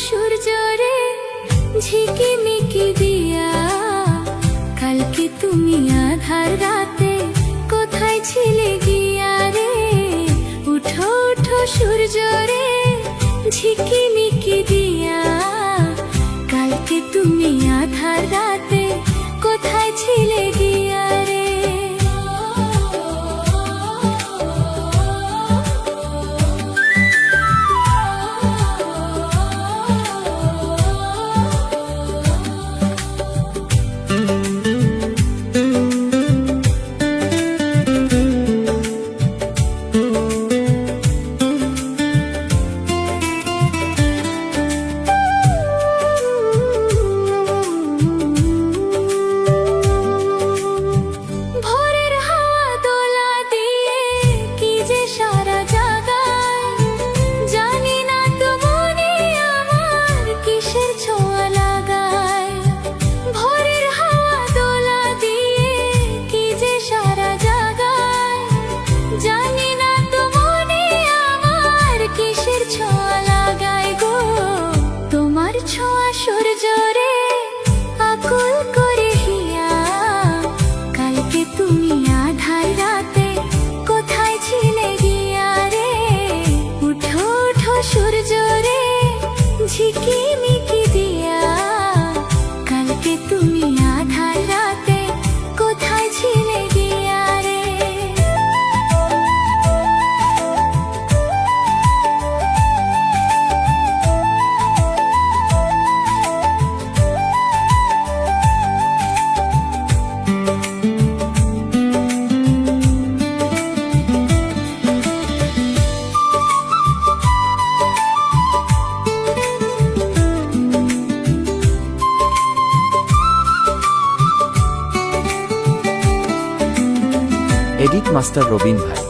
সূর্য রে ঝিকিমিকি দিয়া, কালকে তুমি আধার রাতে কোথায় ছিলে গিয়া রে? উঠো উঠো সূর্য রে ঝিকিমিকি দিয়া, কালকে তুমি আধার রাতে কোথায় ছিলে গিয়া রে? সূর্য রে আকুল করে হিয়া, কালকে তুমি আধার রাতে কোথায় ছিলে গিয়া রে? উঠো উঠো সূর্য রে ঝিকিমিকি দিয়া, কালকে তুমি আধার রাতে কোথায় ছিলে গিয়া রে? এডিট মাস্টার রবিন ভাই।